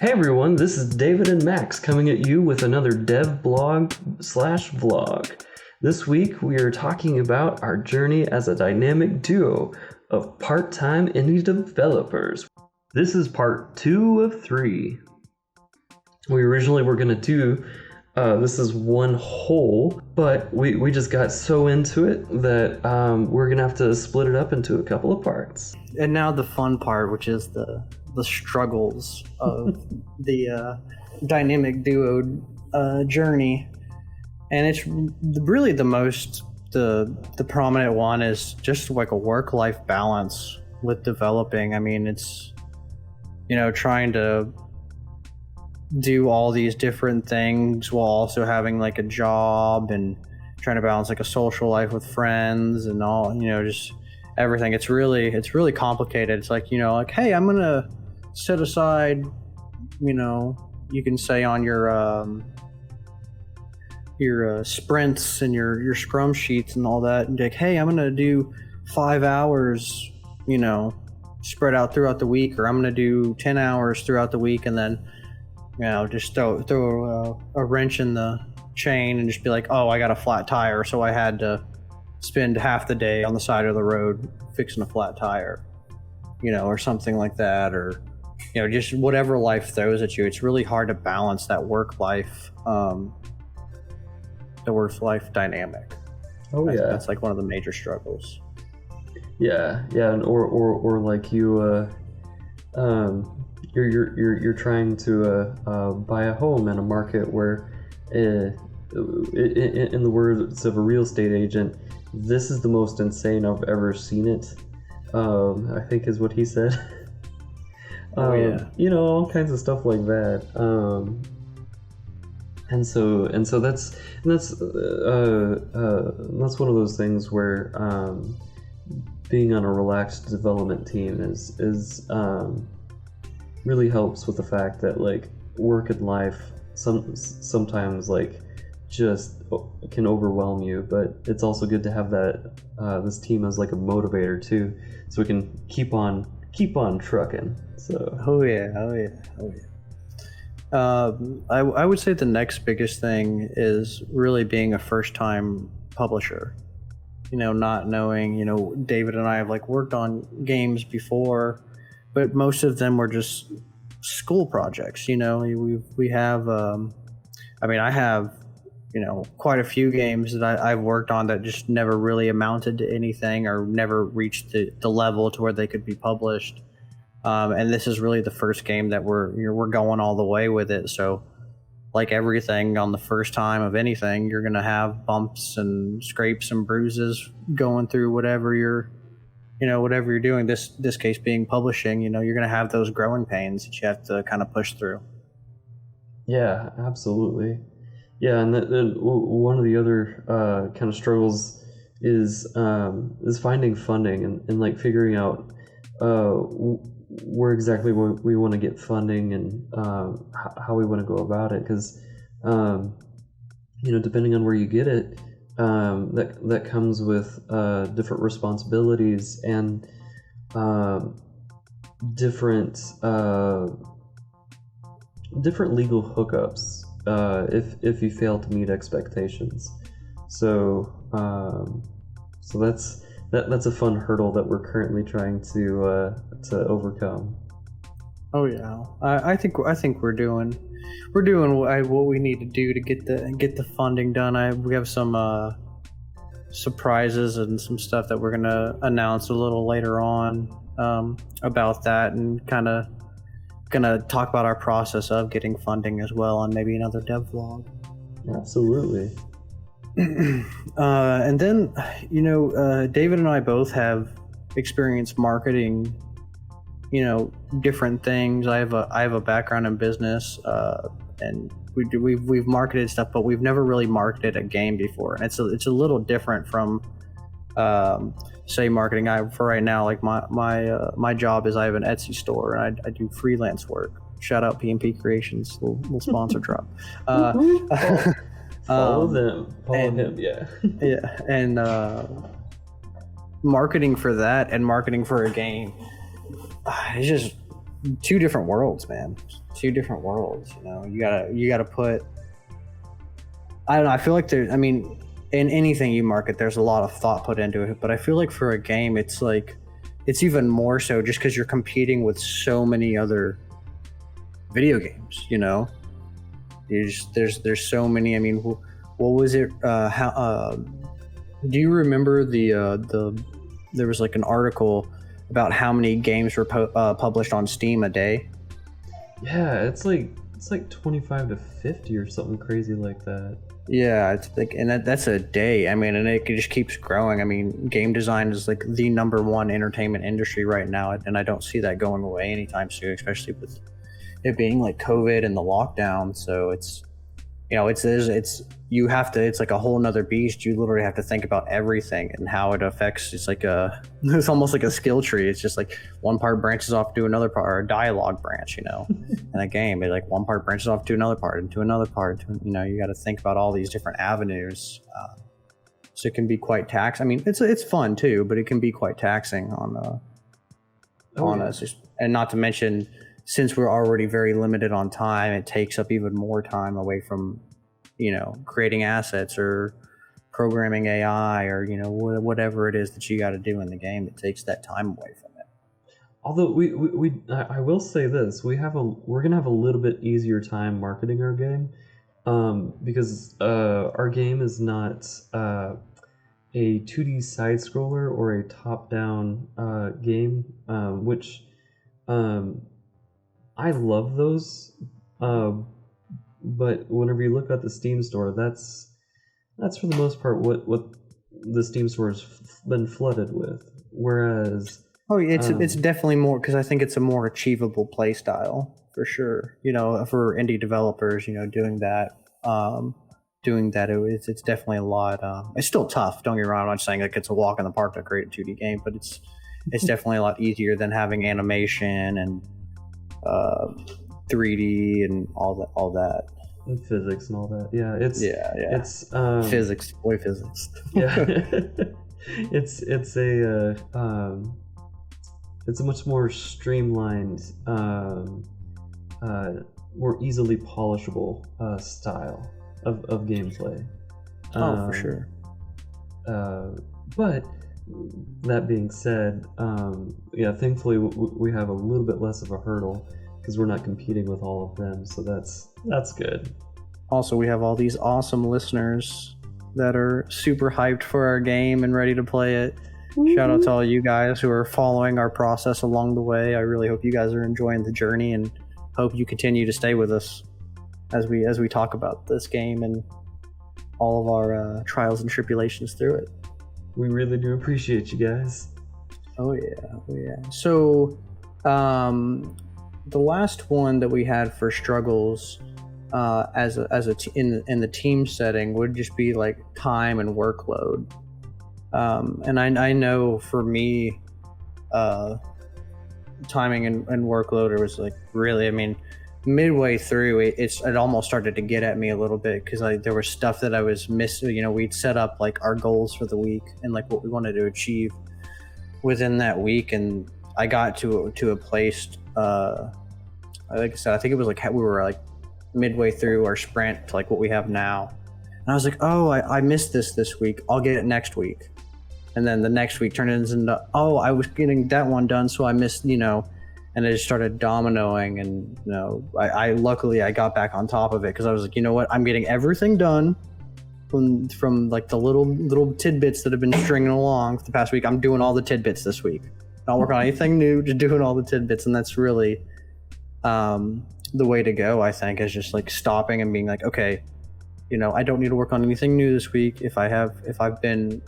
Hey everyone, this is David and Max coming at you with another dev blog slash vlog. This week we are talking about our journey as a dynamic duo of part-time indie developers. This is part 2 of 3. We originally were going to do this is one whole, but we just got so into it that we're going to have to split it up into a couple of parts. And now the fun part, which is the struggles of the dynamic duo journey. And it's really the prominent one is just like a work-life balance with developing. I mean, it's, trying to do all these different things while also having like a job and trying to balance like a social life with friends and all, just everything. It's really complicated. It's like, hey, I'm gonna set aside, you can say on your sprints and your scrum sheets and all that, and like, hey, I'm gonna do 5 hours, spread out throughout the week, or I'm gonna do 10 hours throughout the week, and then just throw a wrench in the chain and just be like, oh, I got a flat tire, so I had to spend half the day on the side of the road fixing a flat tire, or something like that, or just whatever life throws at you. It's really hard to balance that work life dynamic. That's like one of the major struggles. And or like you're trying to buy a home in a market where in the words of a real estate agent, this is the most insane I've ever seen it, I think is what he said. All kinds of stuff like that. And so that's one of those things where being on a relaxed development team is really helps with the fact that like work and life sometimes like just can overwhelm you, but it's also good to have that this team as like a motivator too, so we can keep on trucking. So I would say the next biggest thing is really being a first-time publisher. Not knowing, David and I have like worked on games before, but most of them were just school projects. We have I have quite a few games that I've worked on that just never really amounted to anything or never reached the level to where they could be published. And this is really the first game that we're going all the way with it. So like everything on the first time of anything, you're going to have bumps and scrapes and bruises going through whatever you're doing. This case being publishing, you're going to have those growing pains that you have to kind of push through. Yeah, absolutely. Yeah, and one of the other kind of struggles is finding funding and like figuring out where exactly we want to get funding and how we want to go about it, because depending on where you get it, that comes with different responsibilities and different legal hookups if you fail to meet expectations. So that's a fun hurdle that we're currently trying to overcome. Oh yeah, I think we're doing what we need to do to get the funding done. We have some surprises and some stuff that we're gonna announce a little later on about that, and kind of gonna talk about our process of getting funding as well on maybe another dev vlog. Absolutely. And then David and I both have experience marketing different things. I have a background in business, and we've marketed stuff, but we've never really marketed a game before, and it's a little different from say marketing. For right now, like my job is I have an Etsy store and I do freelance work. Shout out PMP Creations, little sponsor drop. Follow him, yeah. Yeah, and marketing for that and marketing for a game, it's just two different worlds, man. Two different worlds. You gotta put. I don't know. I feel like there. I mean, in anything you market, there's a lot of thought put into it. But I feel like for a game, it's like it's even more so just because you're competing with so many other video games. There's so many. I mean, what was it? How do you remember the there was like an article about how many games were published on Steam a day? Yeah, it's like 25 to 50 or something crazy like that. Yeah, it's like, and that's a day. I mean, and it just keeps growing. I mean, game design is like the number one entertainment industry right now, and I don't see that going away anytime soon, especially with it being like COVID and the lockdown. So it's you have to, it's like a whole nother beast. You literally have to think about everything and how it affects. It's almost like a skill tree. It's just like one part branches off to another part, or a dialogue branch, in a game. It like one part branches off to another part, and to another part. You got to think about all these different avenues. So it can be quite taxing. I mean, it's fun too, but it can be quite taxing on us. And not to mention, since we're already very limited on time, it takes up even more time away from, creating assets or programming AI or, whatever it is that you got to do in the game. It takes that time away from it. Although I will say this, we're gonna have a little bit easier time marketing our game, because our game is not a 2D side scroller or a top down game, which I love those, but whenever you look at the Steam store, that's for the most part what the Steam store has been flooded with. Whereas, it's definitely more, because I think it's a more achievable play style for sure. For indie developers, doing that, it's definitely a lot. It's still tough. Don't get me wrong. I'm not saying like it's a walk in the park to create a 2D game, but it's definitely a lot easier than having animation and 3D and all that. And physics and all that. Yeah, it's physics, boy, physics. Yeah, it's a much more streamlined, more easily polishable style of gameplay. For sure. But that being said, thankfully we have a little bit less of a hurdle because we're not competing with all of them, so that's good. Also, we have all these awesome listeners that are super hyped for our game and ready to play it. Shout out to all you guys who are following our process along the way. I really hope you guys are enjoying the journey, and hope you continue to stay with us as we talk about this game and all of our trials and tribulations through it. We really do appreciate you guys. Oh yeah. So, the last one that we had for struggles in the team setting would just be like time and workload. And I know for me, timing and workload, it was like really, I mean, midway through it almost started to get at me a little bit, because there was stuff that I was missing. We'd set up like our goals for the week and like what we wanted to achieve within that week, and I got to a place, like I said, I think it was like we were like midway through our sprint to like what we have now, and I was like, oh, I missed this week, I'll get it next week. And then the next week turned into, oh, I was getting that one done, so I missed, and it just started dominoing. And I luckily I got back on top of it, because I was like, you know what, I'm getting everything done from like the little tidbits that have been stringing along for the past week. I'm doing all the tidbits this week, not working on anything new, just doing all the tidbits. And that's really the way to go, I think, is just like stopping and being like, okay, I don't need to work on anything new this week. If I've been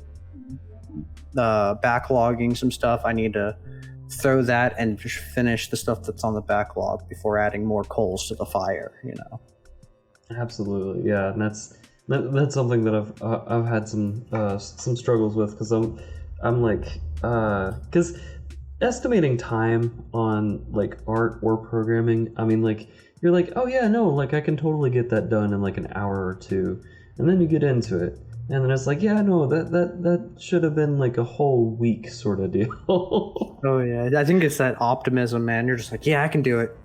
backlogging some stuff, I need to throw that and just finish the stuff that's on the backlog before adding more coals to the fire. Absolutely, yeah, and that's something that I've had some struggles with, because I'm like, because estimating time on like art or programming, I mean, like, you're like, oh yeah, no, like I can totally get that done in like an hour or two, and then you get into it And then it's like, yeah, no, that should have been like a whole week sort of deal. Oh yeah, I think it's that optimism, man. You're just like, yeah, I can do it.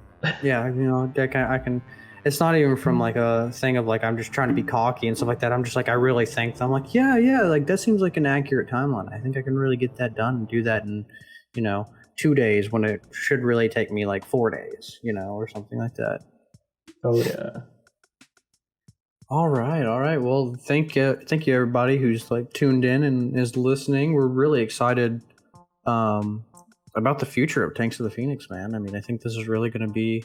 Yeah, I can. It's not even from like a thing of like I'm just trying to be cocky and stuff like that. I'm just like I really think that. I'm like, yeah, like that seems like an accurate timeline. I think I can really get that done and do that in, 2 days when it should really take me like 4 days, or something like that. Oh yeah. All right. Well, thank you, everybody who's like tuned in and is listening. We're really excited about the future of Tanks of the Phoenix, man. I mean, I think this is really going to be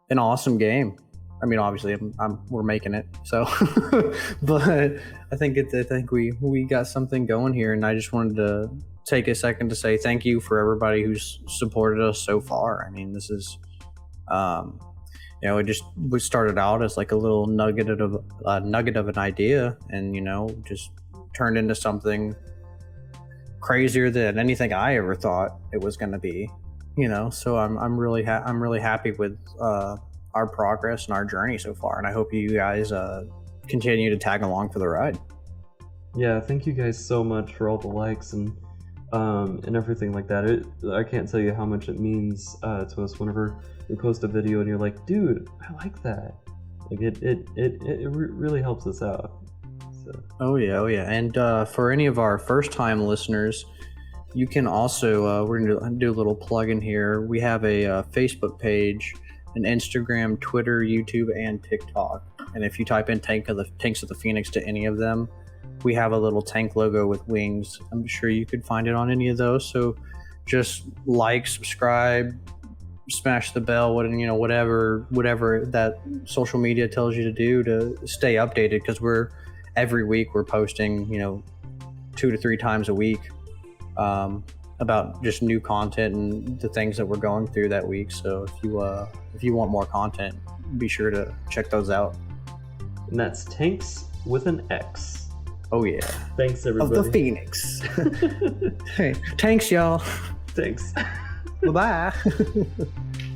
an awesome game. I mean, obviously, we're making it, so, but I think we got something going here, and I just wanted to take a second to say thank you for everybody who's supported us so far. I mean, this is, we started out as like a little nugget of an idea, and just turned into something crazier than anything I ever thought it was going to be. So I'm really happy with our progress and our journey so far, and I hope you guys continue to tag along for the ride. Yeah, thank you guys so much for all the likes and everything like that. I can't tell you how much it means to us whenever we post a video and you're like, dude, I like that. Like it really helps us out. So. Oh yeah. And for any of our first time listeners, you can also we're gonna do a little plug in here. We have a Facebook page, an Instagram, Twitter, YouTube, and TikTok. And if you type in Tanks of the Phoenix to any of them, we have a little tank logo with wings. I'm sure you could find it on any of those. So just like, subscribe, smash the bell, whatever that social media tells you to do to stay updated, because every week we're posting 2 to 3 times a week about just new content and the things that we're going through that week. So if you want more content, be sure to check those out. And that's Tanx with an X. Oh yeah. Thanks everybody. Of the Phoenix. Hey, thanks y'all. Thanks. Bye-bye.